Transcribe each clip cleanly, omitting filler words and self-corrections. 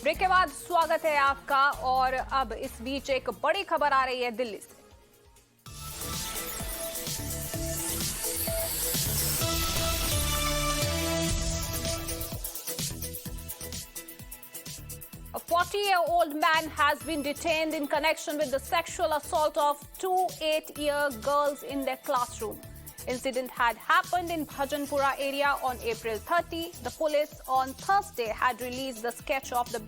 Break के बाद स्वागत है आपका। और अब इस बीच एक बड़ी खबर आ रही है दिल्ली से। A 40-year-old man has been detained in connection with the sexual assault of two 8-year girls in their classroom. Incident had happened in Bhajanpura area on April 30. The police on Thursday had released the sketch of the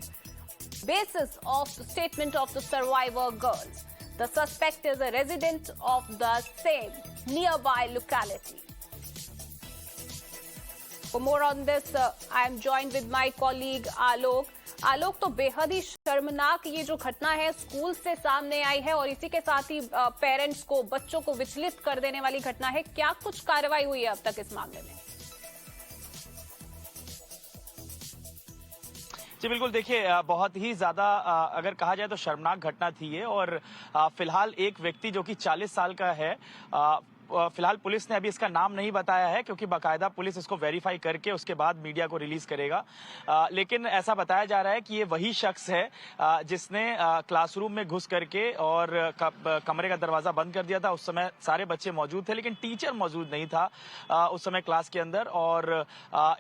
basis of the statement of the survivor girls. The suspect is a resident of the same nearby locality. For more on this, I am joined with my colleague Alok. आलोक, तो बेहद ही शर्मनाक ये जो घटना है school से सामने आई है और इसी के साथ ही पेरेंट्स को, बच्चों को विचलित कर देने वाली घटना है। क्या कुछ कार्रवाई हुई है अब तक इस मामले में? जी बिल्कुल, देखिए बहुत ही ज्यादा अगर कहा जाए तो शर्मनाक घटना थी ये। और फिलहाल एक व्यक्ति जो कि 40 साल का है, फिलहाल पुलिस ने अभी इसका नाम नहीं बताया है क्योंकि बाकायदा पुलिस इसको वेरीफाई करके उसके बाद मीडिया को रिलीज करेगा। लेकिन ऐसा बताया जा रहा है कि ये वही शख्स है जिसने क्लासरूम में घुस करके और कमरे का दरवाजा बंद कर दिया था। उस समय सारे बच्चे मौजूद थे लेकिन टीचर मौजूद नहीं था उस समय क्लास के अंदर, और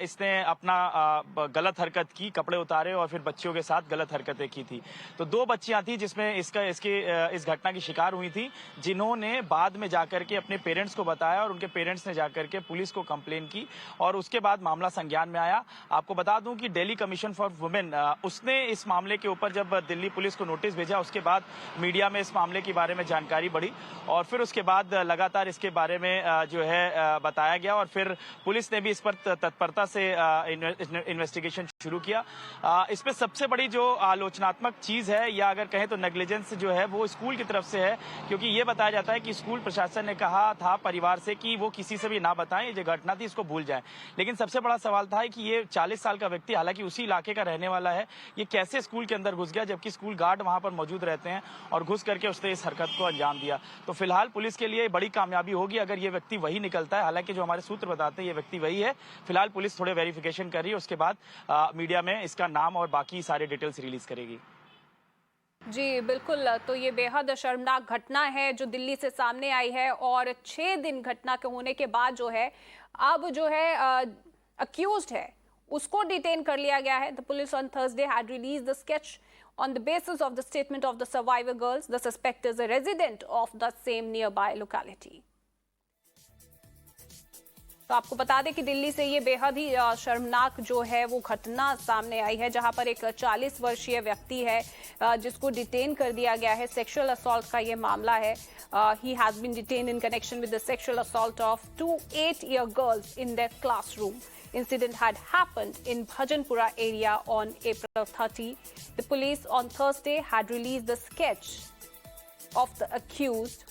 इसने अपना गलत हरकत की, कपड़े उतारे और फिर बच्चियों के साथ गलत हरकतें की थी। तो 2 बच्चियां थी जिसमें इस घटना की शिकार हुई थी, जिन्होंने बाद में जाकर के अपने पेरेंट्स को बताया और उनके पेरेंट्स ने जाकर के पुलिस को कंप्लेन की और उसके बाद मामला संज्ञान में आया। आपको बता दूं कि दिल्ली कमीशन फॉर वुमेन उसने इस मामले के ऊपर जब दिल्ली पुलिस को नोटिस भेजा, उसके बाद मीडिया में इस मामले के बारे में जानकारी बढ़ी और फिर उसके बाद लगातार इसके बारे में जो है बताया गया और फिर पुलिस ने भी इस पर तत्परता से इन्वेस्टिगेशन शुरू किया। इसमें सबसे बड़ी जो आलोचनात्मक चीज है या अगर कहें तो नेग्लिजेंस जो है वो स्कूल की तरफ से है, क्योंकि ये बताया जाता है कि स्कूल प्रशासन ने कहा था परिवार से कि वो किसी से भी ना बताएं, ये जो घटना थी इसको भूल जाएं। लेकिन सबसे बड़ा सवाल था कि ये 40 साल का व्यक्ति, हालांकि उसी इलाके का रहने वाला है, ये कैसे स्कूल के अंदर घुस गया जबकि स्कूल गार्ड वहां पर मौजूद रहते हैं, और घुस करके उसने इस हरकत को अंजाम दिया। तो फिलहाल पुलिस के लिए बड़ी कामयाबी होगी अगर ये व्यक्ति वही निकलता है। हालांकि जो हमारे सूत्र बताते हैं ये व्यक्ति वही है। फिलहाल पुलिस थोड़े वेरिफिकेशन कर रही है, उसके बाद मीडिया में इसका नाम और बाकी सारे डिटेल्स रिलीज करेगी। जी बिल्कुल, तो ये बेहद शर्मनाक घटना है जो दिल्ली से सामने आई है और 6 दिन घटना के होने के बाद जो है अब जो है अक्यूज्ड है उसको डिटेन कर लिया गया है। The police on Thursday had release the sketch on the basis of the statement of the survivor girls. The suspect is a resident of the same nearby locality. तो आपको बता दें कि दिल्ली से ये बेहद ही शर्मनाक जो है वो घटना सामने आई है, जहां पर एक 40 वर्षीय व्यक्ति है जिसको डिटेन कर दिया गया है। सेक्सुअल असॉल्ट का ये मामला है। He has been detain in connection with the sexual assault of 2 8-year girls in their classroom. Incident had happened in Bhajanpura area on April 30. The police on Thursday had released the sketch of the accused